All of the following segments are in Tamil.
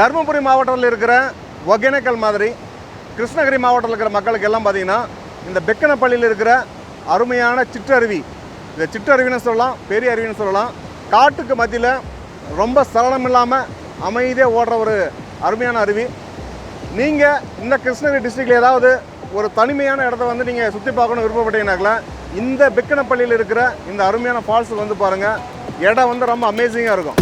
தருமபுரி மாவட்டத்தில் இருக்கிற ஒகேனக்கல் மாதிரி கிருஷ்ணகிரி மாவட்டத்தில் இருக்கிற மக்களுக்கு எல்லாம் பார்த்தீங்கன்னா இந்த பெக்கனப்பள்ளியில் இருக்கிற அருமையான சிற்றருவி, இந்த சிற்றருவின்னு சொல்லலாம், பெரிய அருவின்னு சொல்லலாம். காட்டுக்கு மத்தியில் ரொம்ப சலனம் இல்லாமல் அமைதியாக ஓடுற ஒரு அருமையான அருவி. நீங்கள் இந்த கிருஷ்ணகிரி டிஸ்ட்ரிக்டில் ஏதாவது ஒரு தனிமையான இடத்த வந்து நீங்கள் சுற்றி பார்க்கணும் விருப்பப்பட்டீங்கன்னாக்கல இந்த பெக்கனப்பள்ளியில் இருக்கிற இந்த அருமையான ஃபால்ஸுக்கு வந்து பாருங்கள். இடம் வந்து ரொம்ப அமேசிங்காக இருக்கும்.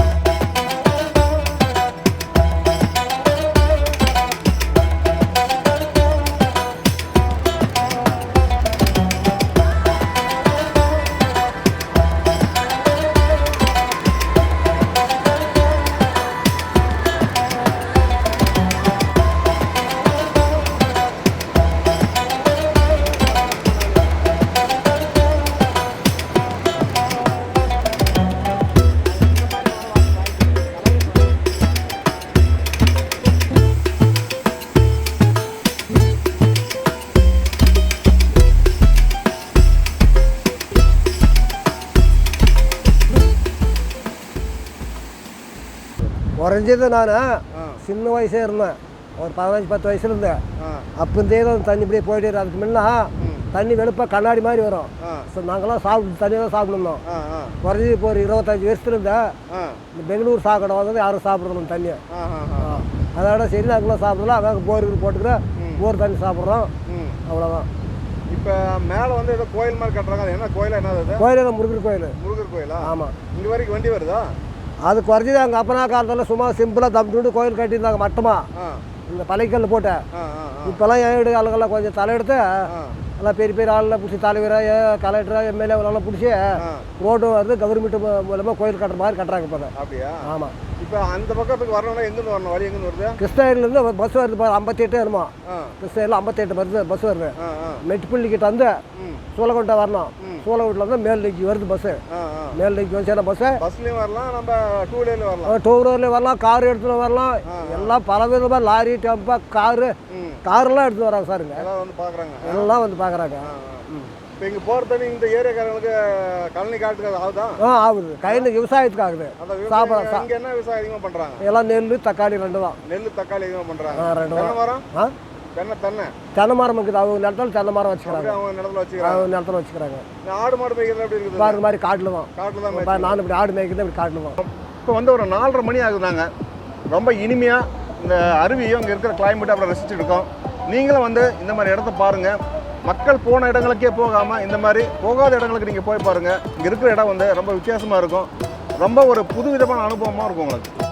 குறைஞ்சது நான் சின்ன வயசே இருந்தேன், ஒரு 15-10 வயசுல இருந்தேன். அப்போந்தே தான் தண்ணி இப்படியே போயிட்டே இருக்கு. அதுக்கு முன்னா தண்ணி வெளுப்பாக கண்ணாடி மாதிரி வரும். ஸோ நாங்களாம் தண்ணியாக தான் சாப்பிடணும். குறைஞ்சி இப்போ ஒரு 25 வருஷத்துல இருந்தேன். இந்த பெங்களூர் சாக்கடை வந்து யாரும் சாப்பிட்றோம் தண்ணியை. அதோட சரி நாங்களாம் சாப்பிடலாம். அங்கே போருக்கு போட்டுக்கிறேன், போர் தண்ணி சாப்பிட்றோம், அவ்வளோதான். இப்போ மேலே வந்து ஏதோ கோயில் மாதிரி கட்டுறாங்க. அது என்ன கோயில்? என்னது கோயில்? முருகர் கோயில். முருகர் கோயிலா? ஆமாம். இங்கே வரைக்கும் வண்டி வருதா? அது குறைஞ்சது அங்கே அப்பனா காலத்தில் சும்மா சிம்பிளாக தம்பிட்டு கோயில் கட்டியிருந்தாங்க மட்டமாக, இந்த பழைக்கல் போட்டேன். இப்போல்லாம் என் வீடு ஆளுங்கெல்லாம் கொஞ்சம் தலையெடுத்து எல்லாம் பெரிய பெரிய ஆளெல்லாம் பிடிச்சி தலைவராக கலெக்டராக எம்எல்ஏ எல்லாம் பிடிச்சி ரோடு வந்து கவர்மெண்ட் மூலமாக கோயில் கட்டுற மாதிரி கட்டுறாங்க இப்போ. அப்படியா? ஆமாம். இப்போ அந்த பக்கத்துக்கு வரணும்னா எங்கேருந்து வரணும்? வழி எங்கேருந்து வருது? கிருஷ்ணகிரிலேருந்து பஸ் வருது, 58 வருமா? கிருஷ்ணகிரியில் 58 வருது பஸ் வருது. மெட்டுப்பள்ளிக்கிட்ட வந்து சூளக்கோட்டை வரணும். சூளக்கோட்டில் வந்து மேல்நிலைக்கு வருது பஸ்ஸு. மேல்நிலைக்கு வந்து சேர பஸ்ஸு. பஸ்லேயும் வரலாம், நம்ம டூ வீலர்லேயும் வரலாம். டூ வீலர்லேயும் வரலாம், கார் எடுத்துகிட்டு வரலாம். எல்லாம் பல விதமாக லாரி, டெம்பா, காரெல்லாம் எடுத்துகிட்டு வராங்க சாருங்க. எல்லாம் வந்து பார்க்குறாங்க. எல்லாம் வந்து பார்க்குறாங்க. இப்போ இங்கே போகிற தண்ணி இந்த ஏரியாக்காரங்களுக்கு கழனி காட்டுக்கு ஆகுதா? ஆகுது. கழனி விவசாயத்துக்கு ஆகுது. சாப்பிட இங்கே என்ன விவசாயம் அதிகமாக பண்ணுறாங்க? எல்லாம் நெல், தக்காளி ரெண்டு தான். நெல், தக்காளி அதிகமாக பண்ணுறாங்க. ரெண்டு மரம். தென்னை மரம் இருக்குது. அவங்க நிலத்தில் தென்னை மரம் வச்சுக்கிறாங்க. அவங்க நிலத்தில் வச்சுக்கிறாங்க. ஆடு மாடு மேய்க்கிறது எப்படி இருக்குது? இந்த மாதிரி காட்டில் தான். நானும் இப்படி ஆடு மேய்க்கிறது இப்படி காட்டில் தான். இப்போ வந்து ஒரு 4:30 மணி ஆகுதுனாங்க. ரொம்ப இனிமையாக இந்த அருவியும் அங்கே இருக்கிற கிளைமேட்டை அப்புறம் ரசிச்சுட்டு இருக்கோம். நீங்களும் வந்து இந்த மாதிரி இடத்த பாருங்கள். மக்கள் போன இடங்களுக்கே போகாமல் இந்த மாதிரி போகாத இடங்களுக்கு நீங்கள் போய் பாருங்கள். இங்கே இருக்கிற இடம் வந்து ரொம்ப வித்தியாசமாக இருக்கும். ரொம்ப ஒரு புதுவிதமான அனுபவமாக இருக்கும் உங்களுக்கு.